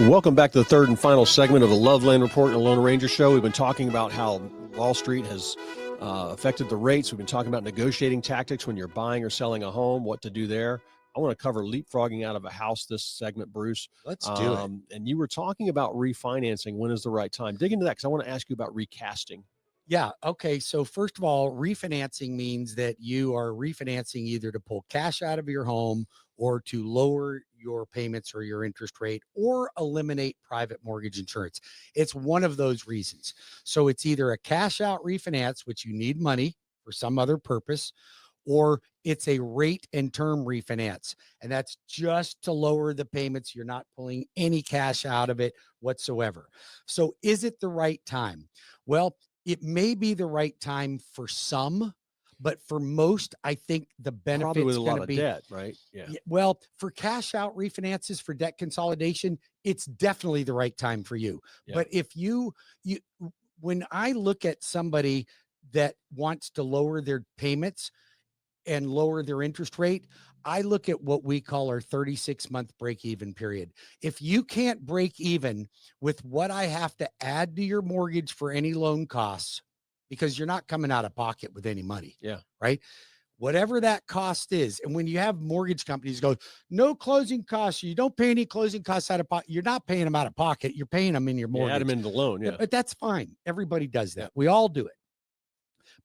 Welcome back to the third and final segment of the Loveland Report and the Lone Ranger Show. We've been talking about how Wall Street has affected the rates. We've been talking about negotiating tactics when you're buying or selling a home, what to do there. I want to cover leapfrogging out of a house this segment, Bruce. Let's do it. And you were talking about refinancing. When is the right time? Dig into that because I want to ask you about recasting. Yeah. Okay. So first of all, refinancing means that you are refinancing either to pull cash out of your home or to lower your payments or your interest rate or eliminate private mortgage insurance. It's one of those reasons. So it's either a cash out refinance, which you need money for some other purpose, or it's a rate and term refinance. And that's just to lower the payments. You're not pulling any cash out of it whatsoever. So is it the right time? Well, it may be the right time for some, but for most, I think the benefit is going to be debt, right? Yeah. Well, for cash out refinances for debt consolidation, it's definitely the right time for you. Yeah. But if when I look at somebody that wants to lower their payments and lower their interest rate, I look at what we call our 36-month break-even period. If you can't break even with what I have to add to your mortgage for any loan costs, because you're not coming out of pocket with any money. Yeah. Right. Whatever that cost is. And when you have mortgage companies go, no closing costs, you don't pay any closing costs out of pocket. You're not paying them out of pocket. You're paying them in your mortgage. Add them in the loan. Yeah. But that's fine. Everybody does that. We all do it.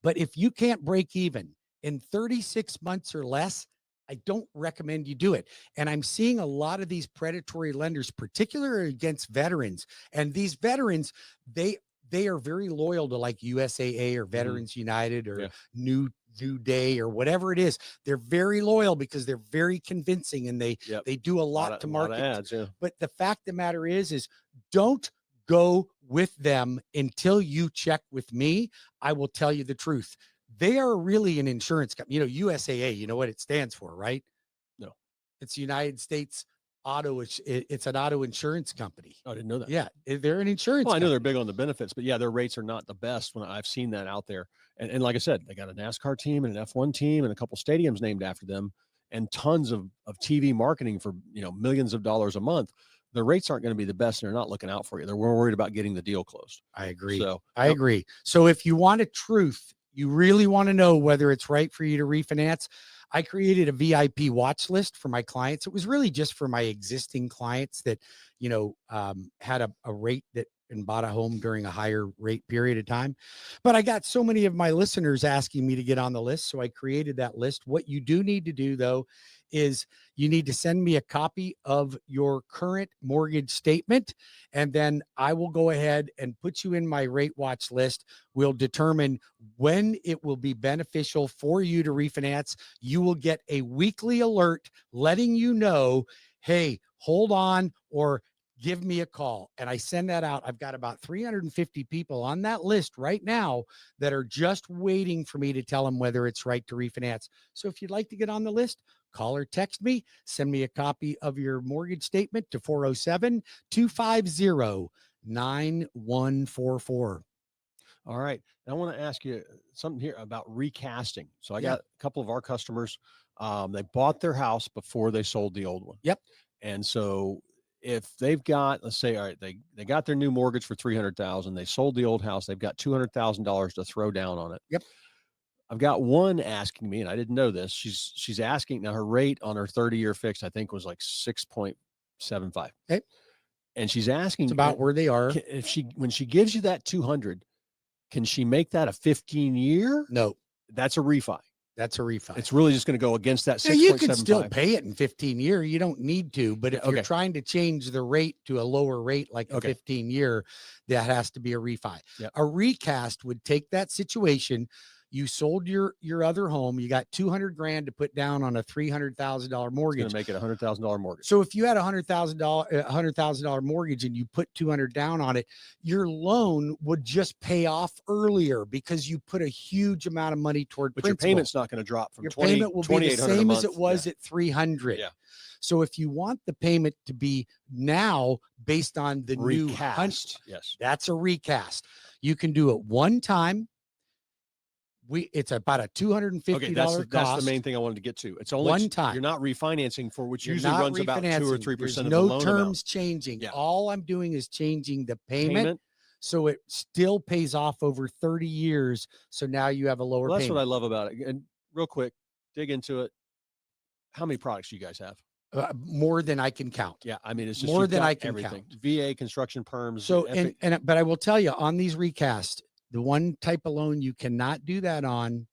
But if you can't break even in 36 months or less, I don't recommend you do it. And I'm seeing a lot of these predatory lenders, particularly against veterans. And these veterans, they are very loyal to like USAA or Veterans United or New Day or whatever it is. They're very loyal because they're very convincing and they do a lot to market. Ads, yeah. But the fact of the matter is don't go with them until you check with me. I will tell you the truth. They are really an insurance company. USAA, you know what it stands for, right? No. It's United States Auto. It's an auto insurance company. I didn't know that. Yeah. They're an insurance company. I know they're big on the benefits, but yeah, their rates are not the best when I've seen that out there. And like I said, they got a NASCAR team and an F1 team and a couple stadiums named after them and tons of TV marketing for, millions of dollars a month. The rates aren't going to be the best and they're not looking out for you. They're worried about getting the deal closed. I agree. So I agree. So if you want a truth, you really want to know whether it's right for you to refinance, I created a VIP watch list for my clients. It was really just for my existing clients that, had a rate that and bought a home during a higher rate period of time. But I got so many of my listeners asking me to get on the list. So I created that list. What you do need to do, though, is you need to send me a copy of your current mortgage statement. And then I will go ahead and put you in my rate watch list. We'll determine when it will be beneficial for you to refinance. You will get a weekly alert letting you know, hey, hold on, or give me a call. And I send that out. I've got about 350 people on that list right now that are just waiting for me to tell them whether it's right to refinance. So if you'd like to get on the list, call or text me, send me a copy of your mortgage statement to 407-250-9144. All right. And I want to ask you something here about recasting. So I got a couple of our customers, they bought their house before they sold the old one. Yep. And so if they've got, let's say, all right, they got their new mortgage for $300,000, they sold the old house, they've got $200,000 to throw down on it. Yep. I've got one asking me, and I didn't know this. She's asking now. Her rate on her 30-year fixed, I think, was like 6.75. Okay. And she's asking, it's about where they are. When she gives you that 200, can she make that a 15-year? No, that's a refi. That's a refi. It's really just going to go against that 6.75. You can still pay it in 15-year. You don't need to, but if you're trying to change the rate to a lower rate, like a 15-year, that has to be a refi. Yep. A recast would take that situation. You sold your other home. You got $200,000 to put down on a $300,000 mortgage. It's going to make it $100,000 mortgage. So if you had $100,000 mortgage and you put $200 down on it, your loan would just pay off earlier because you put a huge amount of money toward principal. Your payment's not going to drop from your payment will be the same as it was at $300. Yeah. So if you want the payment to be now based on the recast, new that's a recast. You can do it one time. It's about a $250 Okay, that's cost. the main thing I wanted to get to. It's only one time. you're not refinancing for which You're usually not runs about 2 or refinancing. There's 3% of the no loan amount. terms changing. Yeah. All I'm doing is changing the payment. Payment. So it still pays off over 30 years. So now you have a lower Well, that's what I payment. love about it. And real quick, dig into it. How many products do you guys have? More than I can count. Yeah, I mean, it's just More you've than got I can everything. count. VA, construction perms. So but I will tell you, on these recasts, the one type of loan you cannot do that on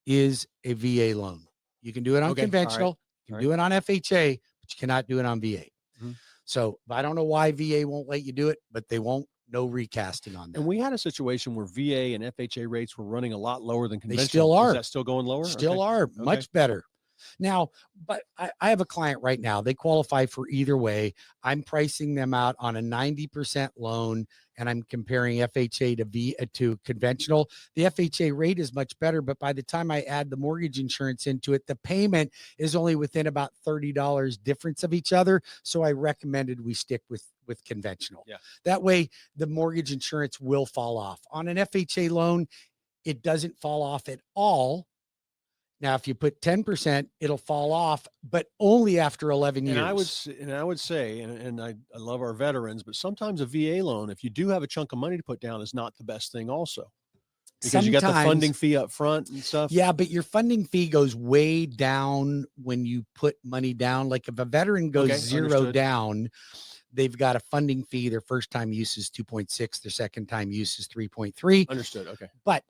is a VA loan. You can do it on Okay, all right, conventional, you can do it on FHA, but you cannot do it on VA. Mhm. So I don't know why VA won't let you do it, but they won't. No recasting on that. And we had a situation where VA and FHA rates were running a lot lower than They conventional. still are. Is that still going lower? Still Okay. are Okay. much better. Now, but I have a client right now. They qualify for either way. I'm pricing them out on a 90% loan, and I'm comparing FHA to conventional. The FHA rate is much better, but by the time I add the mortgage insurance into it, the payment is only within about $30 difference of each other. So I recommended we stick with conventional. Yeah. That way, the mortgage insurance will fall off. On an FHA loan, it doesn't fall off at all. Now, if you put 10%, it'll fall off, but only after 11 years. And I would say, and I love our veterans, but sometimes a VA loan, if you do have a chunk of money to put down, is not the best thing also. Because you got the funding fee up front and stuff. Yeah, but your funding fee goes way down when you put money down. Like if a veteran goes zero down, they've got a funding fee. Their first time use is 2.6. Their second time use is 3.3. Understood. Okay. But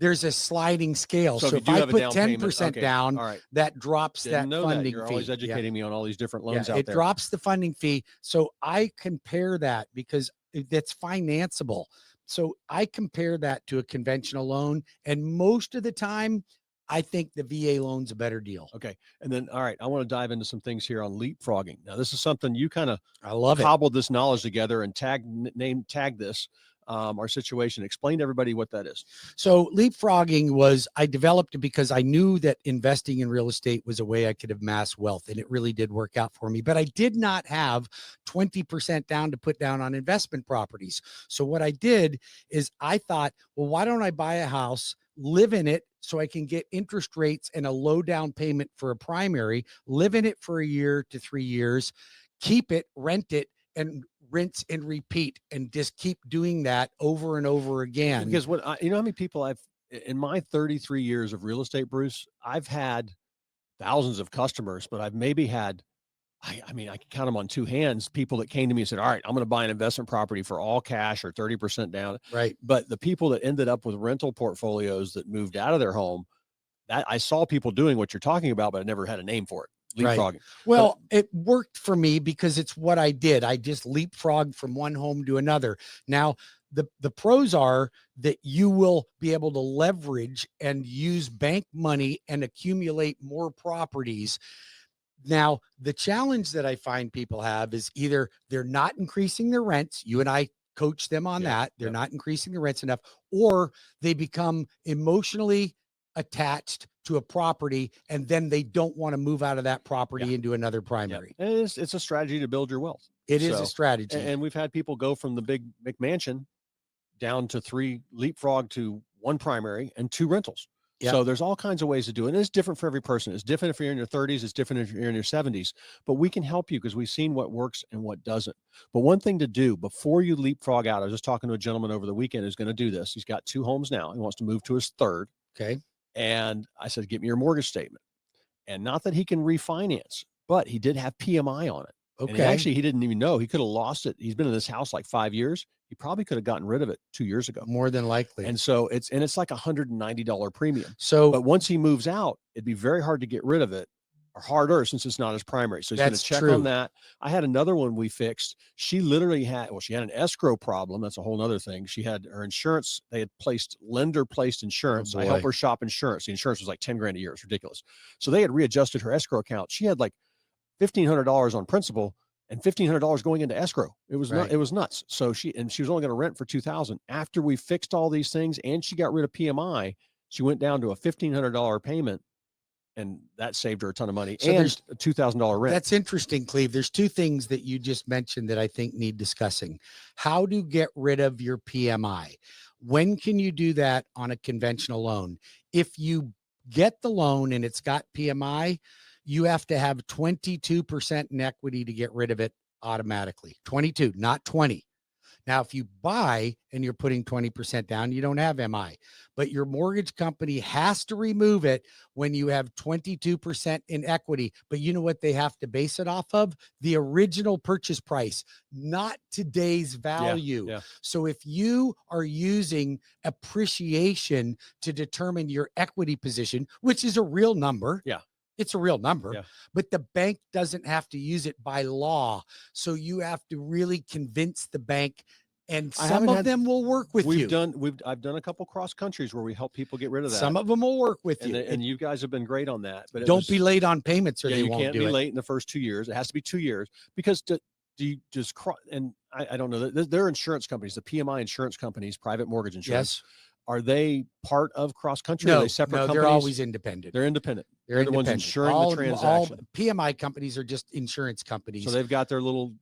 there's a sliding scale. So if I put 10% down, that drops that funding fee. You're always educating me on all these different loans out there. It drops the funding fee. So I compare that because that's financeable. So I compare that to a conventional loan. And most of the time, I think the VA loan's a better deal. Okay. And then, all right, I want to dive into some things here on leapfrogging. Now, this is something you kind of cobbled this knowledge together and tag this. Our situation. Explain to everybody what that is. So leapfrogging I developed it because I knew that investing in real estate was a way I could amass wealth, and it really did work out for me. But I did not have 20% down to put down on investment properties. So what I did is I thought, well, why don't I buy a house, live in it, so I can get interest rates and a low down payment for a primary, live in it for a year to 3 years, keep it, rent it, and rinse and repeat, and just keep doing that over and over again. Because you know how many people in my 33 years of real estate, Bruce, I've had thousands of customers, but I've maybe had, I mean, I can count them on two hands, people that came to me and said, all right, I'm going to buy an investment property for all cash or 30% down. Right. But the people that ended up with rental portfolios that moved out of their home, that I saw people doing what you're talking about, but I never had a name for it. Leapfrogging. Right. Well, it worked for me because it's what I did. I just leapfrogged from one home to another. Now, the pros are that you will be able to leverage and use bank money and accumulate more properties. Now, the challenge that I find people have is either they're not increasing their rents. You and I coach them on that. They're not increasing the rents enough, or they become emotionally attached to a property, and then they don't want to move out of that property into another primary. It's a strategy to build your wealth. It is a strategy. And we've had people go from the big McMansion down to 3 leapfrog to 1 primary and 2 rentals. Yep. So there's all kinds of ways to do it. And it's different for every person. It's different if you're in your 30s. It's different if you're in your 70s. But we can help you because we've seen what works and what doesn't. But one thing to do before you leapfrog out, I was just talking to a gentleman over the weekend who's going to do this. He's got 2 homes now. He wants to move to his 3rd. Okay. And I said, get me your mortgage statement. And not that he can refinance, but he did have PMI on it. Okay. And he didn't even know. He could have lost it. He's been in this house like 5 years. He probably could have gotten rid of it 2 years ago. More than likely. And so it's like $190 premium. So, but once he moves out, it'd be very hard to get rid of it, or harder since it's not his primary. So he's going to check on that. I had another one we fixed. She literally had an escrow problem. That's a whole other thing. She had her insurance. They had lender placed insurance. I helped her shop insurance. The insurance was like 10 grand a year. It's ridiculous. So they had readjusted her escrow account. She had like $1,500 on principal and $1,500 going into escrow. It was it was nuts. So she was only going to rent for $2,000. After we fixed all these things and she got rid of PMI, she went down to a $1,500 payment, and that saved her a ton of money. So there's a $2,000 rent. That's interesting, Cleve. There's 2 things that you just mentioned that I think need discussing. How to get rid of your PMI. When can you do that on a conventional loan? If you get the loan and it's got PMI, you have to have 22% in equity to get rid of it automatically. 22, not 20. Now, if you buy and you're putting 20% down, you don't have MI, but your mortgage company has to remove it when you have 22% in equity. But you know what they have to base it off of? The original purchase price, not today's value. Yeah. So if you are using appreciation to determine your equity position, which is a real number. Yeah. It's a real number, Yeah. but the bank doesn't have to use it by law. So you have to really convince the bank, and some of them will work with you. I've done a couple cross countries where we help people get rid of that. Some of them will work with and you. and you guys have been great on that. But don't be late on payments, or they you won't can't do be it. late in the first 2 years. It has to be 2 years, because do you just and I don't know. They're insurance companies, the PMI insurance companies, private mortgage insurance. Yes. Are they part of cross country? No, Are they separate companies? They're always independent. They're independent. They're the ones insuring all, the transaction. All PMI companies are just insurance companies. So they've got their little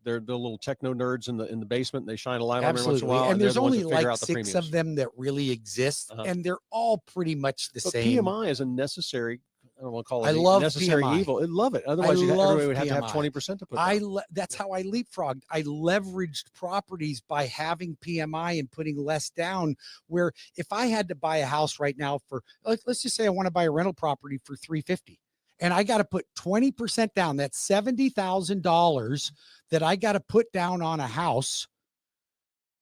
techno nerds in the basement. And they shine a light on every once in a Absolutely. while. And there's only like the 6 premiums. of them that really exist, and they're all pretty much the But same. PMI is a necessary, I don't want to call it I love necessary PMI. evil. I love it. Otherwise, everybody would have to have 20% to put down. That's how I leapfrogged. I leveraged properties by having PMI and putting less down, where if I had to buy a house right now for, let's just say I want to buy a rental property for $350, and I got to put 20% down, that's $70,000 that I got to put down on a house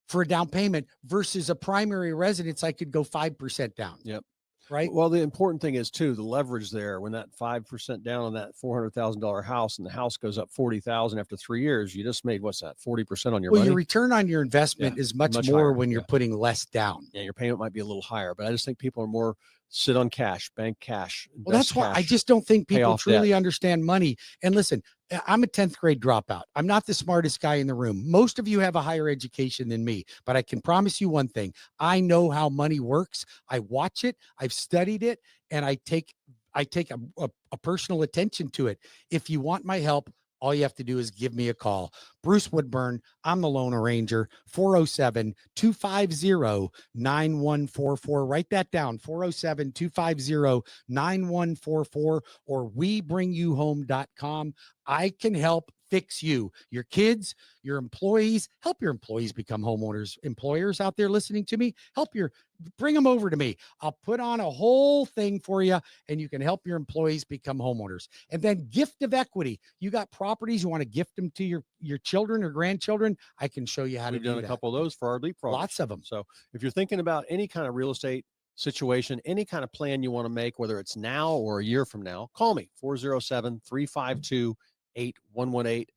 for a down payment, versus a primary residence, I could go 5% down. Yep. Right. Well, the important thing is too, the leverage there. When that 5% down on that $400,000 house, and the house goes up 40,000 after 3 years, you just made, what's that, 40% on your money? Your return on your investment is much more higher when you're putting less down. Yeah, your payment might be a little higher, but I just think people are more sit on cash, bank cash. Well, that's why I just don't think people truly understand money. And listen, I'm a 10th grade dropout. I'm not the smartest guy in the room. Most of you have a higher education than me, but I can promise you one thing. I know how money works. I watch it. I've studied it, and I take a personal attention to it. If you want my help, all you have to do is give me a call. Bruce Woodburn, I'm the Loan Arranger, 407-250-9144. Write that down, 407-250-9144, or webringyouhome.com. I can help fix you, your kids, your employees. Help your employees become homeowners. Employers out there listening to me, bring them over to me. I'll put on a whole thing for you, and you can help your employees become homeowners. And then gift of equity. You got properties, you want to gift them to your children or grandchildren, I can show you how to do that. We've done a couple of those for our Leapfroggers. Lots of them. So if you're thinking about any kind of real estate situation, any kind of plan you want to make, whether it's now or a year from now, call me, 407-352-8118.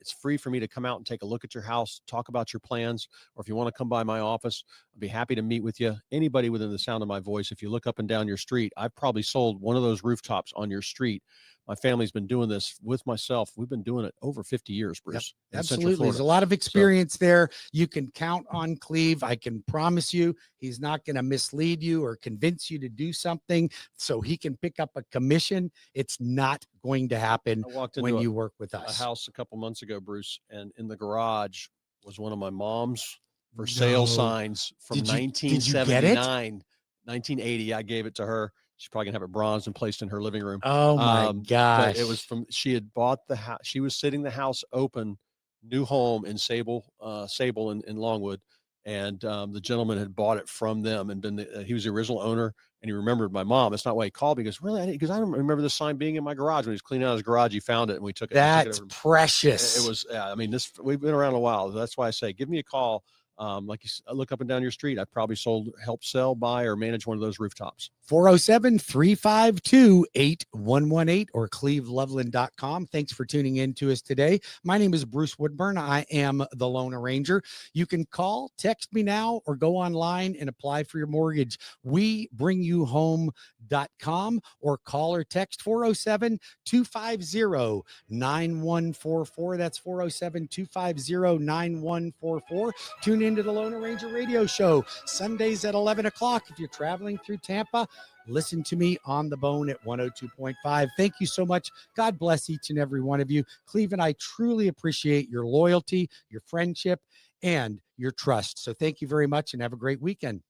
It's free for me to come out and take a look at your house, talk about your plans, or if you want to come by my office, I'd be happy to meet with you. Anybody within the sound of my voice, if you look up and down your street, I've probably sold one of those rooftops on your street. My family's been doing this with myself. We've been doing it over 50 years, Bruce. Yep, absolutely. There's a lot of experience there. You can count on Cleve. I can promise you he's not going to mislead you or convince you to do something so he can pick up a commission. It's not going to happen when you work with us. A house a couple months ago, Bruce, and in the garage was one of my mom's for sale signs from 1979, 1980. I gave it to her. She's probably gonna have it bronzed and placed in her living room. Oh my gosh. But it was she had bought the house. She was sitting the house open, new home in Sable in Longwood. And the gentleman had bought it from them and he was the original owner, and he remembered my mom. That's not why he called me. He goes, really? Because I don't remember the sign being in my garage. When he was cleaning out his garage, he found it and we took it. That's precious. It was, we've been around a while. That's why I say, give me a call. Like you look up and down your street, I've probably helped sell, buy, or manage one of those rooftops. 407-352-8118 or cleveloveland.com. Thanks for tuning in to us today. My name is Bruce Woodburn. I am the Loan Arranger. You can call, text me now, or go online and apply for your mortgage. webringyouhome.com or call or text 407-250-9144. That's 407-250-9144. Tune into the Loan Arranger radio show Sundays at 11 o'clock. If you're traveling through Tampa, listen to me on the bone at 102.5. Thank you so much. God bless each and every one of you. Cleve and I truly appreciate your loyalty, your friendship, and your trust. So thank you very much and have a great weekend.